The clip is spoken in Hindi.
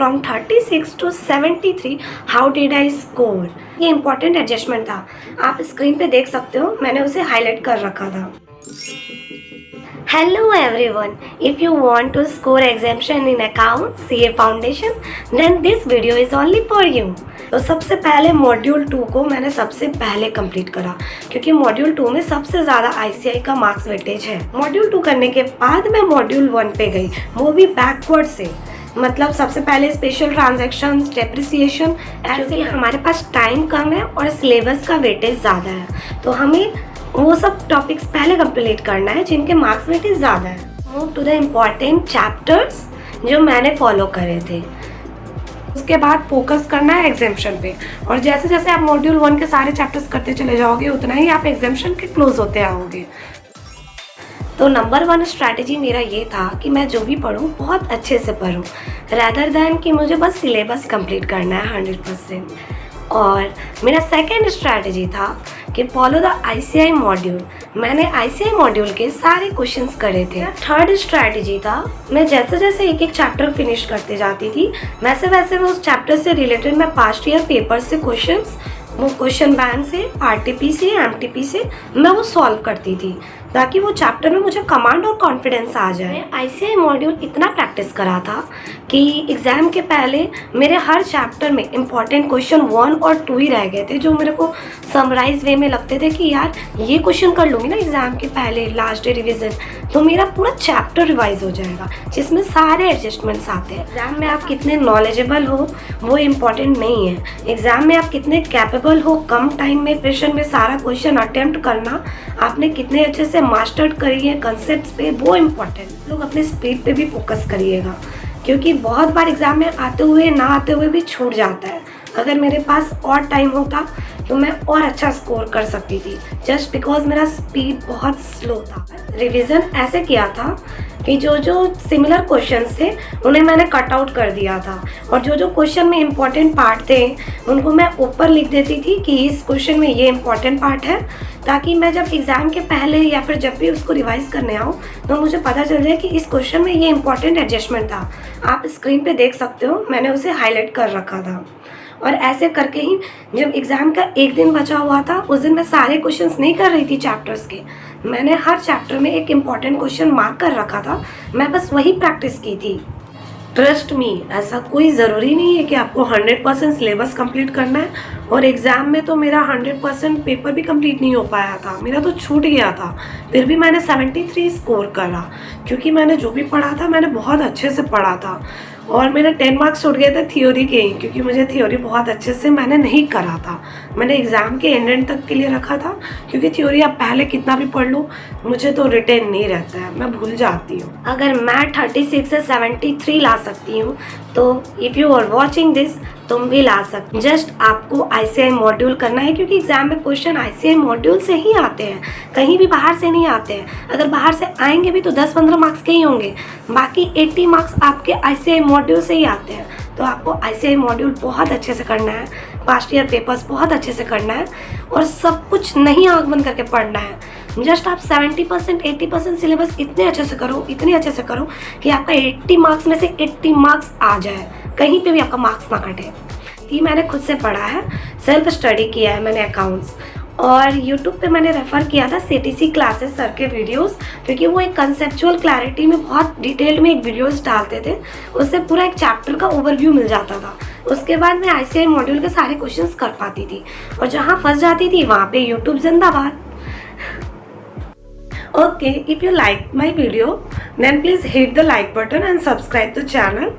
From 36 to 73 how did I score. ये इंपॉर्टेंट एडजस्टमेंट था, आप स्क्रीन पे देख सकते हो, मैंने उसे हाईलाइट कर रखा था। Hello everyone, if you want to score exemption in accounts CA foundation then this video is only for you। तो सबसे पहले मॉड्यूल 2 को मैंने सबसे पहले कंप्लीट करा क्योंकि मॉड्यूल 2 में सबसे ज़्यादा ICAI का मार्क्स वेटेज है। मॉड्यूल 2 करने के बाद मैं मॉड्यूल 1 पे गई, वो भी बैकवर्ड से, मतलब सबसे पहले स्पेशल ट्रांजैक्शन, डेप्रिसिएशन। ऐसे हमारे पास टाइम कम है और सिलेबस का वेटेज ज़्यादा है, तो हमें वो सब टॉपिक्स पहले कंप्लीट करना है जिनके मार्क्स वेटेज ज़्यादा है। Move to the important chapters जो मैंने फॉलो करे थे। उसके बाद फोकस करना है एग्जाम्शन पे, और जैसे जैसे आप मॉड्यूल 1 के सारे चैप्टर्स करते चले जाओगे उतना ही आप एग्जाम्शन के क्लोज होते आओगे। तो नंबर 1 स्ट्रैटेजी मेरा ये था कि मैं जो भी पढूं बहुत अच्छे से पढूं, रैदर दैन कि मुझे बस सिलेबस कंप्लीट करना है 100%। और मेरा सेकेंड स्ट्रैटेजी था कि फॉलो द ICAI मॉड्यूल। मैंने ICAI मॉड्यूल के सारे क्वेश्चंस करे थे। थर्ड स्ट्रैटेजी था, मैं जैसे जैसे एक एक चैप्टर फिनिश करते जाती थी वैसे वैसे मैं उस चैप्टर से रिलेटेड मैं पास्ट ईयर पेपर से क्वेश्चंस, वो क्वेश्चन बैंक से, RTP से, MTP से मैं वो सॉल्व करती थी ताकि वो चैप्टर में मुझे कमांड और कॉन्फिडेंस आ जाए। ICAI मॉड्यूल इतना प्रैक्टिस करा था कि एग्ज़ाम के पहले मेरे हर चैप्टर में इंपॉर्टेंट क्वेश्चन 1 और 2 ही रह गए थे जो मेरे को समराइज वे में लगते थे कि यार ये क्वेश्चन कर लूँगी ना एग्ज़ाम के पहले लास्ट डे रिविज़न तो मेरा पूरा चैप्टर रिवाइज हो जाएगा, जिसमें सारे एडजस्टमेंट्स आते हैं। एग्ज़ाम में आप कितने नॉलेजेबल हो वो इम्पॉर्टेंट नहीं है, एग्ज़ाम में आप कितने कैपेबल हो कम टाइम में क्वेश्चन में सारा क्वेश्चन अटेम्प्ट करना, आपने कितने अच्छे से मास्टर्ड करी है कंसेप्ट्स पे, वो इम्पोर्टेंट। लोग अपने स्पीड पे भी फोकस करिएगा क्योंकि बहुत बार एग्ज़ाम में आते हुए ना आते हुए भी छूट जाता है। अगर मेरे पास और टाइम होता तो मैं और अच्छा स्कोर कर सकती थी, जस्ट बिकॉज मेरा स्पीड बहुत स्लो था। रिवीजन ऐसे किया था कि जो जो सिमिलर क्वेश्चंस थे उन्हें मैंने कट आउट कर दिया था, और जो जो क्वेश्चन में इम्पॉर्टेंट पार्ट थे उनको मैं ऊपर लिख देती थी कि इस क्वेश्चन में ये इम्पॉर्टेंट पार्ट है, ताकि मैं जब एग्ज़ाम के पहले या फिर जब भी उसको रिवाइज करने आऊँ तो मुझे पता चल जाए कि इस क्वेश्चन में ये इम्पॉर्टेंट एडजस्टमेंट था। आप स्क्रीन पे देख सकते हो, मैंने उसे हाईलाइट कर रखा था। और ऐसे करके ही जब एग्ज़ाम का एक दिन बचा हुआ था उस दिन मैं सारे क्वेश्चंस नहीं कर रही थी चैप्टर्स के, मैंने हर चैप्टर में एक इम्पॉर्टेंट क्वेश्चन मार्क कर रखा था, मैं बस वही प्रैक्टिस की थी। ट्रस्ट मी, ऐसा कोई ज़रूरी नहीं है कि आपको 100% सिलेबस कंप्लीट करना है, और एग्ज़ाम में तो मेरा 100% पेपर भी कंप्लीट नहीं हो पाया था, मेरा तो छूट गया था, फिर भी मैंने 73 स्कोर करा क्योंकि मैंने जो भी पढ़ा था मैंने बहुत अच्छे से पढ़ा था। और मेरे 10 मार्क्स छूट गए थे थ्योरी के ही, क्योंकि मुझे थ्योरी बहुत अच्छे से मैंने नहीं करा था, मैंने एग्ज़ाम के एंड तक के लिए रखा था, क्योंकि थ्योरी आप पहले कितना भी पढ़ लो मुझे तो रिटेन नहीं रहता है, मैं भूल जाती हूँ। अगर मैं 36 से 73 ला सकती हूँ तो if you are watching this तुम भी ला सकते। जस्ट आपको ICAI मॉड्यूल करना है क्योंकि एग्जाम में क्वेश्चन ICAI मॉड्यूल से ही आते हैं, कहीं भी बाहर से नहीं आते हैं। अगर बाहर से आएंगे भी तो 10-15 मार्क्स के ही होंगे, बाकी 80 मार्क्स आपके ICAI मॉड्यूल से ही आते हैं। तो आपको ICAI मॉड्यूल बहुत अच्छे से करना है, पास्ट ईयर पेपर्स बहुत अच्छे से करना है, और सब कुछ नहीं आँख बंद करके पढ़ना है। जस्ट आप 70% 80% सिलेबस इतने अच्छे से करो, इतने अच्छे से करो कि आपका 80 मार्क्स में से 80 मार्क्स आ जाए, कहीं पे भी आपका मार्क्स ना कटे। ये मैंने खुद से पढ़ा है, सेल्फ स्टडी किया है मैंने अकाउंट्स, और यूट्यूब पे मैंने रेफ़र किया था CTC क्लासेस सर के वीडियोस, क्योंकि वो एक कंसेप्चुअल क्लैरिटी में बहुत डिटेल में एक वीडियोस डालते थे, उससे पूरा एक चैप्टर का ओवरव्यू मिल जाता था। उसके बाद मैं ICAI मॉड्यूल के सारे क्वेश्चंस कर पाती थी, और जहाँ फंस जाती थी वहाँ पे यूट्यूब जिंदाबाद। Okay, if you like my video then please hit the like button and subscribe the channel.